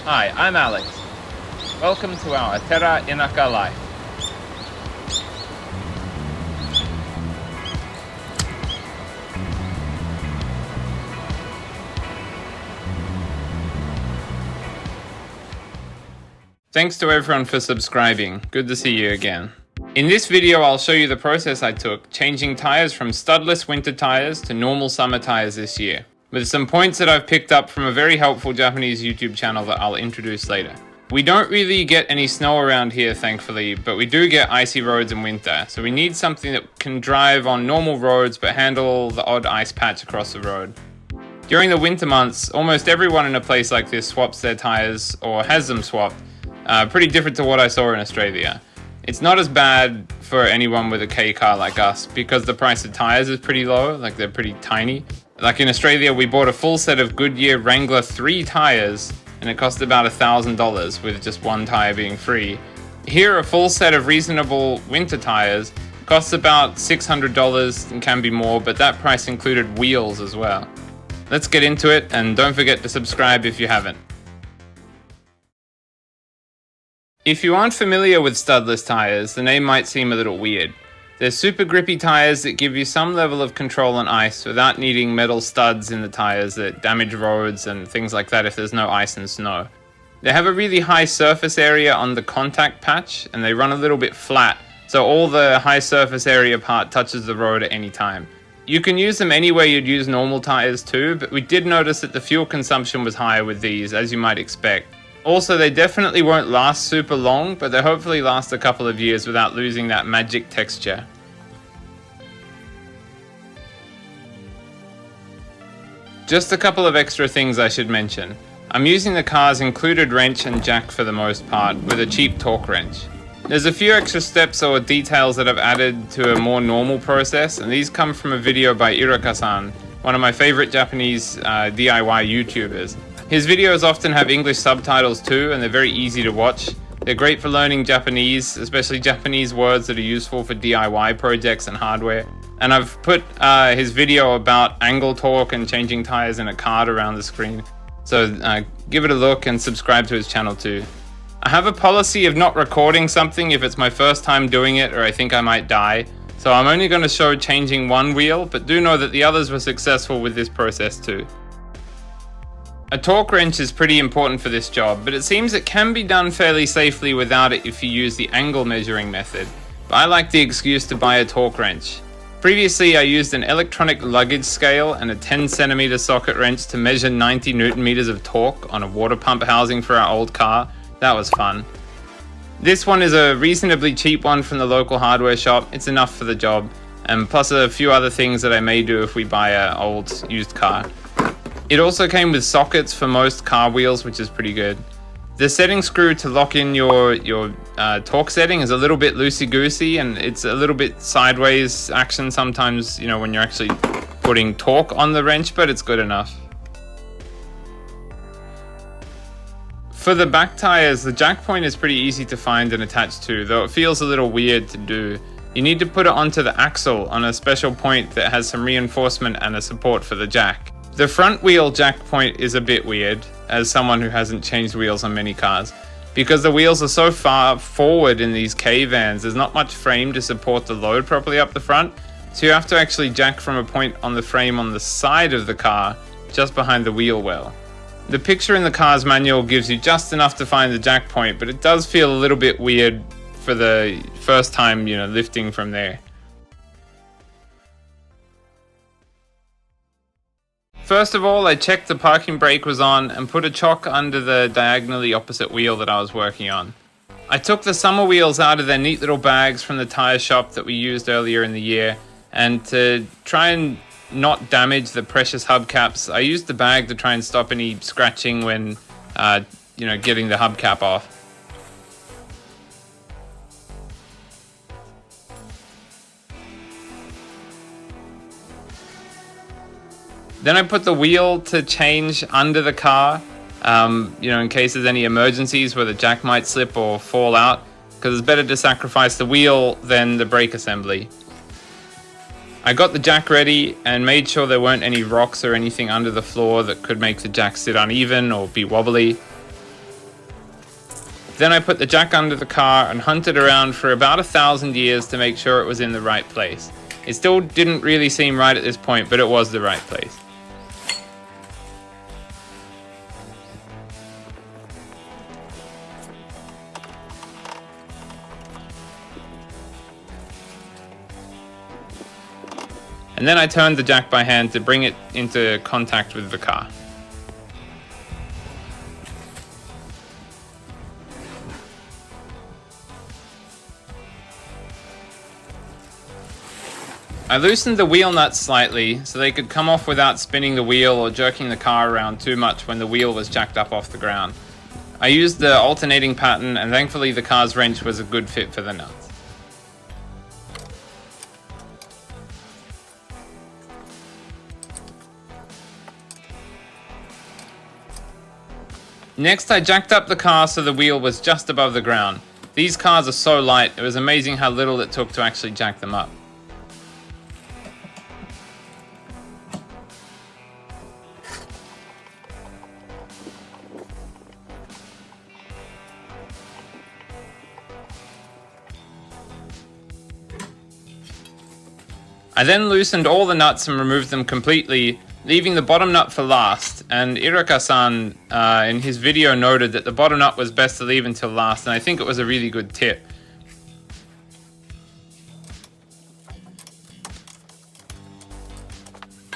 Hi, I'm Alex. Welcome to our Terra Inaka life. Thanks to everyone for subscribing. Good to see you again. In this video, I'll show you the process I took changing tires from studless winter tires to normal summer tires this year, with some points that I've picked up from a very helpful Japanese YouTube channel that I'll introduce later. We don't really get any snow around here, thankfully, but we do get icy roads in winter, so we need something that can drive on normal roads but handle the odd ice patch across the road. During the winter months, almost everyone in a place like this swaps their tires or has them swapped, pretty different to what I saw in Australia. It's not as bad for anyone with a K car like us because the price of tires is pretty low, like they're pretty tiny. Like in Australia, we bought a full set of Goodyear Wrangler 3 tires and it cost about $1,000 with just one tire being free. Here, a full set of reasonable winter tires costs about $600 and can be more, but that price included wheels as well. Let's get into it, and don't forget to subscribe if you haven't. If you aren't familiar with studless tires, the name might seem a little weird. They're super grippy tires that give you some level of control on ice without needing metal studs in the tires that damage roads and things like that if there's no ice and snow. They have a really high surface area on the contact patch and they run a little bit flat, so all the high surface area part touches the road at any time. You can use them anywhere you'd use normal tires too, but we did notice that the fuel consumption was higher with these, as you might expect. Also, they definitely won't last super long, but they hopefully last a couple of years without losing that magic texture. Just a couple of extra things I should mention. I'm using the car's included wrench and jack for the most part, with a cheap torque wrench. There's a few extra steps or details that I've added to a more normal process, and these come from a video by Inaka-san, one of my favorite Japanese DIY YouTubers. His videos often have English subtitles too, and they're very easy to watch. They're great for learning Japanese, especially Japanese words that are useful for DIY projects and hardware. And I've put his video about angle torque and changing tires in a card around the screen. So give it a look and subscribe to his channel too. I have a policy of not recording something if it's my first time doing it or I think I might die. So I'm only going to show changing one wheel, but do know that the others were successful with this process too. A torque wrench is pretty important for this job, but it seems it can be done fairly safely without it if you use the angle measuring method. But I like the excuse to buy a torque wrench. Previously, I used an electronic luggage scale and a 10cm socket wrench to measure 90 Newton meters of torque on a water pump housing for our old car. That was fun. This one is a reasonably cheap one from the local hardware shop. It's enough for the job, and plus a few other things that I may do if we buy an old used car. It also came with sockets for most car wheels, which is pretty good. The setting screw to lock in your torque setting is a little bit loosey-goosey, and it's a little bit sideways action sometimes, when you're actually putting torque on the wrench, but it's good enough. For the back tires, the jack point is pretty easy to find and attach to, though it feels a little weird to do. You need to put it onto the axle on a special point that has some reinforcement and a support for the jack. The front wheel jack point is a bit weird, as someone who hasn't changed wheels on many cars. Because the wheels are so far forward in these K-vans, there's not much frame to support the load properly up the front, so you have to actually jack from a point on the frame on the side of the car, just behind the wheel well. The picture in the car's manual gives you just enough to find the jack point, but it does feel a little bit weird for the first time, lifting from there. First of all, I checked the parking brake was on and put a chock under the diagonally opposite wheel that I was working on. I took the summer wheels out of their neat little bags from the tire shop that we used earlier in the year, and to try and not damage the precious hubcaps, I used the bag to try and stop any scratching when, getting the hubcap off. Then I put the wheel to change under the car, in case there's any emergencies where the jack might slip or fall out, because it's better to sacrifice the wheel than the brake assembly. I got the jack ready and made sure there weren't any rocks or anything under the floor that could make the jack sit uneven or be wobbly. Then I put the jack under the car and hunted around for about 1,000 years to make sure it was in the right place. It still didn't really seem right at this point, but it was the right place. And then I turned the jack by hand to bring it into contact with the car. I loosened the wheel nuts slightly so they could come off without spinning the wheel or jerking the car around too much when the wheel was jacked up off the ground. I used the alternating pattern, and thankfully the car's wrench was a good fit for the nuts. Next, I jacked up the car so the wheel was just above the ground. These cars are so light, it was amazing how little it took to actually jack them up. I then loosened all the nuts and removed them completely, leaving the bottom nut for last, and Inaka-san in his video noted that the bottom nut was best to leave until last, and I think it was a really good tip.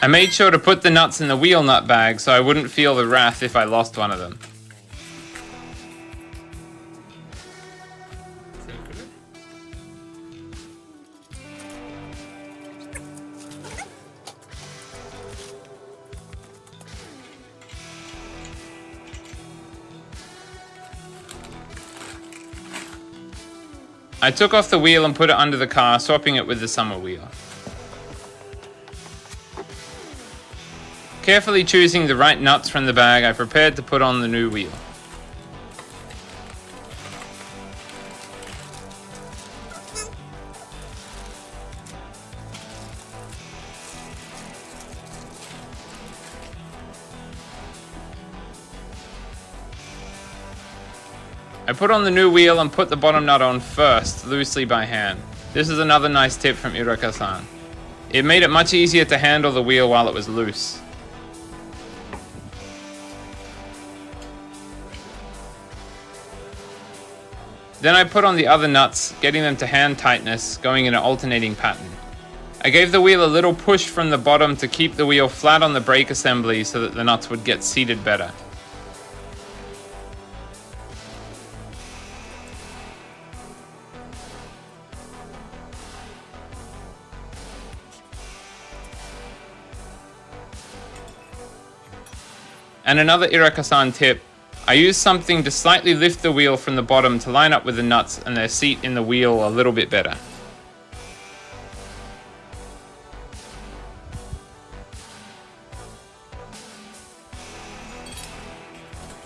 I made sure to put the nuts in the wheel nut bag so I wouldn't feel the wrath if I lost one of them. I took off the wheel and put it under the car, swapping it with the summer wheel. Carefully choosing the right nuts from the bag, I prepared to put on the new wheel. I put on the new wheel and put the bottom nut on first, loosely by hand. This is another nice tip from Inaka-san. It made it much easier to handle the wheel while it was loose. Then I put on the other nuts, getting them to hand tightness, going in an alternating pattern. I gave the wheel a little push from the bottom to keep the wheel flat on the brake assembly so that the nuts would get seated better. And another Inaka-san tip, I used something to slightly lift the wheel from the bottom to line up with the nuts and their seat in the wheel a little bit better.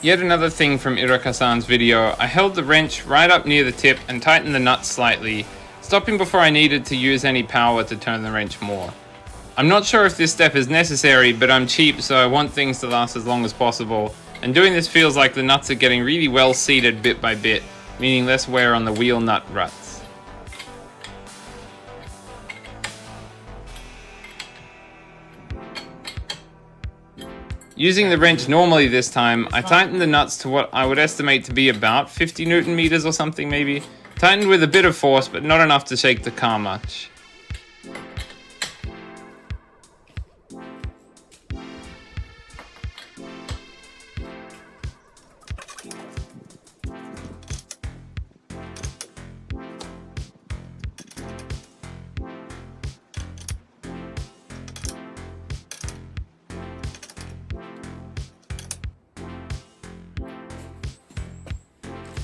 Yet another thing from Inaka-san's video, I held the wrench right up near the tip and tightened the nuts slightly, stopping before I needed to use any power to turn the wrench more. I'm not sure if this step is necessary, but I'm cheap, so I want things to last as long as possible, and doing this feels like the nuts are getting really well seated bit by bit, meaning less wear on the wheel nut ruts. Using the wrench normally this time, I tightened the nuts to what I would estimate to be about 50 Newton meters or something maybe. Tightened with a bit of force, but not enough to shake the car much.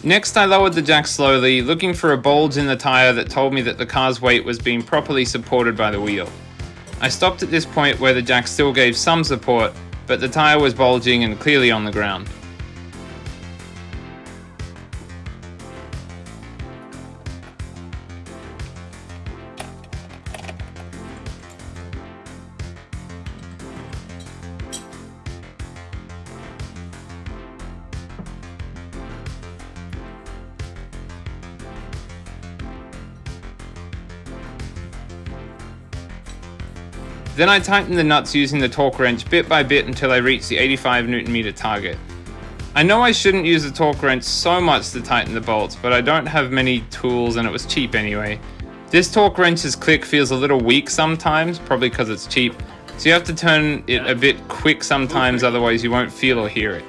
Next, I lowered the jack slowly, looking for a bulge in the tire that told me that the car's weight was being properly supported by the wheel. I stopped at this point where the jack still gave some support, but the tire was bulging and clearly on the ground. Then I tightened the nuts using the torque wrench bit by bit until I reached the 85 Nm target. I know I shouldn't use the torque wrench so much to tighten the bolts, but I don't have many tools and it was cheap anyway. This torque wrench's click feels a little weak sometimes, probably because it's cheap, so you have to turn it a bit quick sometimes, otherwise you won't feel or hear it.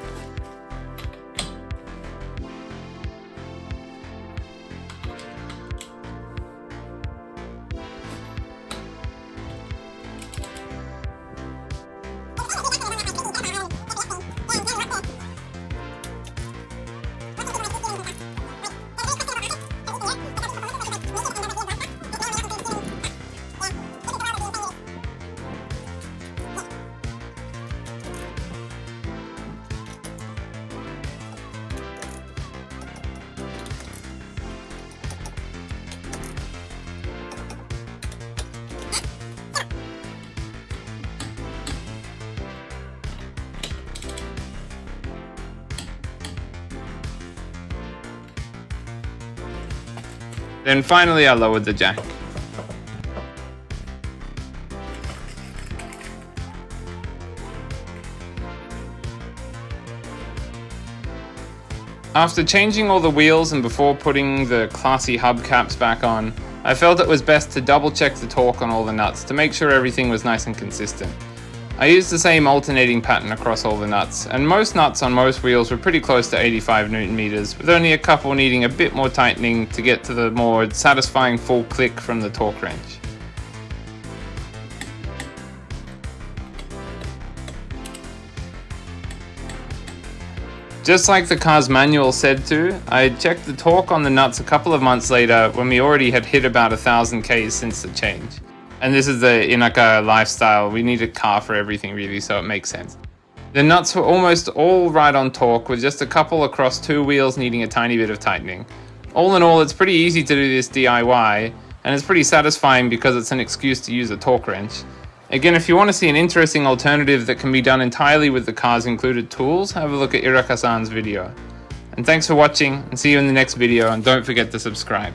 Then finally I lowered the jack. After changing all the wheels and before putting the classy hubcaps back on, I felt it was best to double check the torque on all the nuts to make sure everything was nice and consistent. I used the same alternating pattern across all the nuts, and most nuts on most wheels were pretty close to 85 Nm, with only a couple needing a bit more tightening to get to the more satisfying full click from the torque wrench. Just like the car's manual said to, I checked the torque on the nuts a couple of months later when we already had hit about 1000 Ks since the change. And this is the Inaka lifestyle, we need a car for everything really, so it makes sense. The nuts were almost all right on torque, with just a couple across two wheels needing a tiny bit of tightening. All in all, it's pretty easy to do this DIY, and it's pretty satisfying because it's an excuse to use a torque wrench. Again, if you want to see an interesting alternative that can be done entirely with the car's included tools, have a look at Inaka-san's video. And thanks for watching, and see you in the next video, and don't forget to subscribe.